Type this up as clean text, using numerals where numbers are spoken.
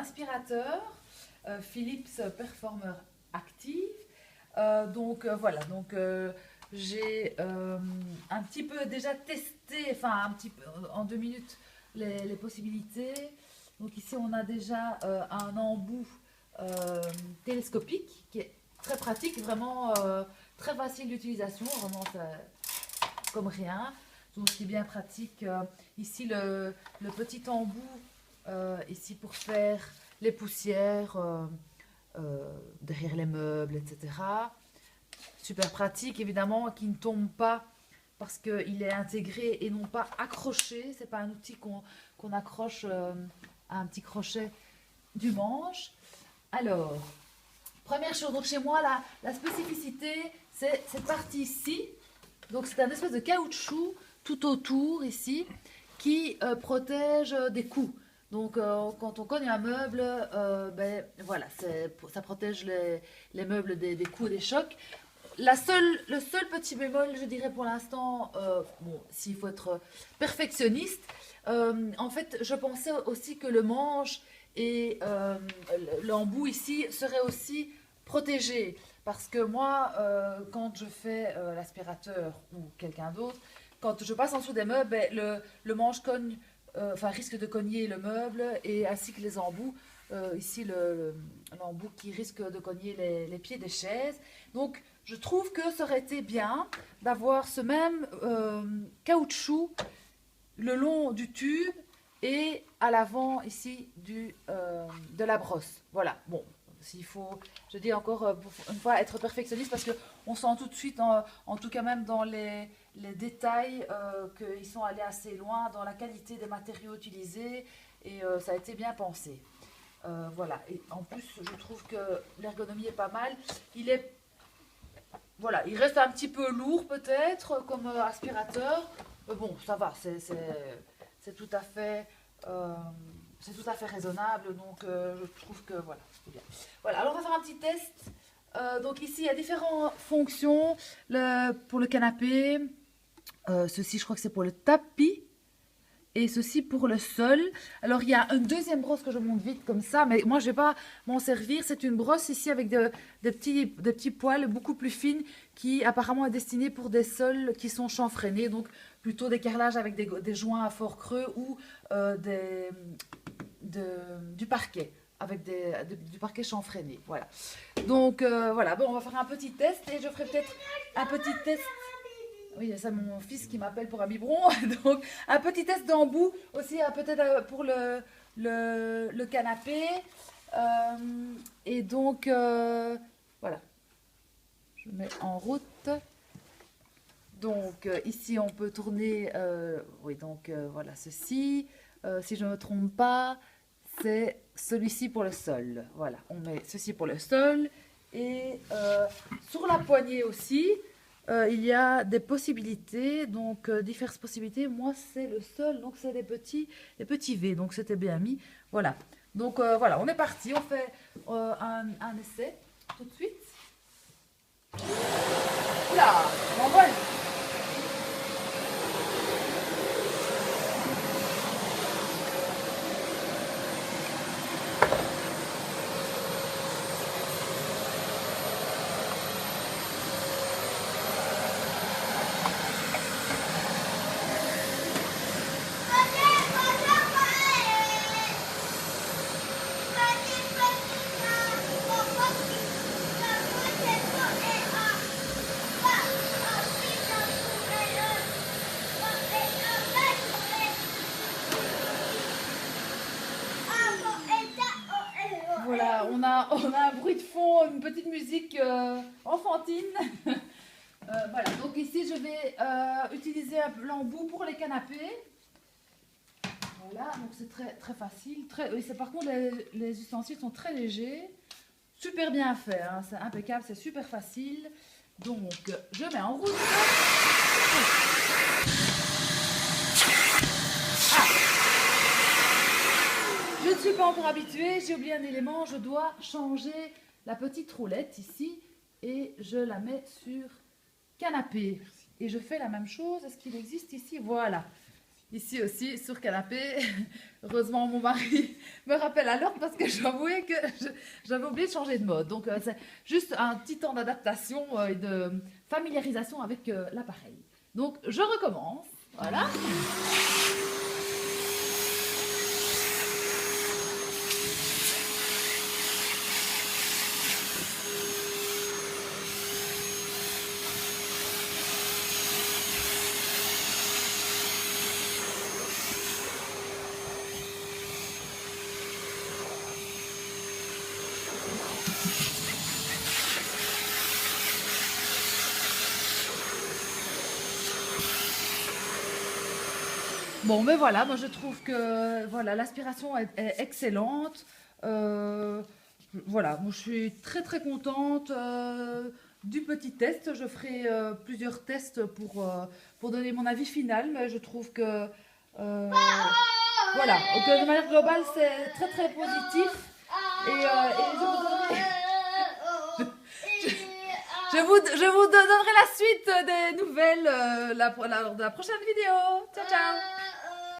aspirateur Philips Performer Active. Voilà, j'ai un petit peu déjà testé, enfin un petit peu en 2 minutes, les possibilités. Donc ici on a déjà un embout télescopique qui est très pratique, vraiment très facile d'utilisation, vraiment comme rien. Donc ce qui est bien pratique, ici le petit embout ici pour faire les poussières derrière les meubles, etc. Super pratique évidemment, qui ne tombe pas parce qu'il est intégré et non pas accroché. C'est pas un outil qu'on accroche à un petit crochet du manche. Alors, première chose, donc chez moi, la spécificité, c'est cette partie ici. Donc c'est un espèce de caoutchouc tout autour ici qui protège des coups. Donc quand on cogne un meuble, voilà, ça protège les meubles des coups et des chocs. Le seul petit bémol, je dirais pour l'instant, bon, s'il faut être perfectionniste, en fait, je pensais aussi que le manche et l'embout ici seraient aussi protégés. Parce que moi, quand je fais l'aspirateur ou quelqu'un d'autre, quand je passe en dessous des meubles, le manche cogne, risque de cogner le meuble et ainsi que les embouts. Ici, l'embout qui risque de cogner les pieds des chaises. Donc, je trouve que ça aurait été bien d'avoir ce même caoutchouc le long du tube et à l'avant ici de la brosse. Voilà, bon, s'il faut, je dis encore une fois, être perfectionniste parce qu'on sent tout de suite, en tout cas même dans les détails, qu'ils sont allés assez loin dans la qualité des matériaux utilisés et ça a été bien pensé. Voilà, et en plus je trouve que l'ergonomie est pas mal. Voilà, il reste un petit peu lourd peut-être comme aspirateur, mais bon, ça va, c'est tout à fait, raisonnable, donc je trouve que voilà, c'est bien. Voilà, alors on va faire un petit test. Donc ici, il y a différentes fonctions pour le canapé. Ceci, je crois que c'est pour le tapis. Et ceci pour le sol. Alors il y a une deuxième brosse que je monte vite comme ça, mais moi je ne vais pas m'en servir. C'est une brosse ici avec des petits poils beaucoup plus fines qui apparemment est destinée pour des sols qui sont chanfreinés, donc plutôt des carrelages avec des joints à fort creux ou du parquet avec du parquet chanfreiné. Voilà. Donc voilà, bon, on va faire un petit test et je ferai peut-être un petit test. Oui, c'est mon fils qui m'appelle pour un biberon. Donc, un petit test d'embout aussi, peut-être pour le canapé. Et donc, voilà. Je mets en route. Donc, ici, on peut tourner. Oui, donc, voilà, ceci. Si je ne me trompe pas, c'est celui-ci pour le sol. Voilà, on met ceci pour le sol. Et sur la poignée aussi. Il y a des possibilités, donc diverses possibilités. Moi, c'est le sol, donc c'est des petits V, donc c'était bien mis. Voilà. Donc voilà, on est parti. On fait un essai tout de suite. Oula, on m'envole. Voilà, on a un bruit de fond, une petite musique enfantine. Voilà, donc ici je vais utiliser l'embout pour les canapés. Voilà, donc c'est très facile. Par contre, les ustensiles sont très légers. Super bien fait, hein, c'est impeccable, c'est super facile. Donc, je mets en route. Je ne suis pas encore habituée, j'ai oublié un élément, je dois changer la petite roulette ici et je la mets sur canapé. Et je fais la même chose, est-ce qu'il existe ici? Voilà. ici aussi sur canapé. Heureusement, mon mari me rappelle à l'heure parce que j'avouais que j'avais oublié de changer de mode. Donc, c'est juste un petit temps d'adaptation et de familiarisation avec l'appareil. Donc, je recommence. Voilà. Bon, mais voilà, moi je trouve que voilà, l'aspiration est excellente. Euh, voilà, moi je suis très très contente du petit test. Je ferai plusieurs tests pour donner mon avis final, mais je trouve que voilà, que de manière globale c'est très très positif. Et je vous donnerai, je vous donnerai la suite des nouvelles lors de la prochaine vidéo. Ciao ciao!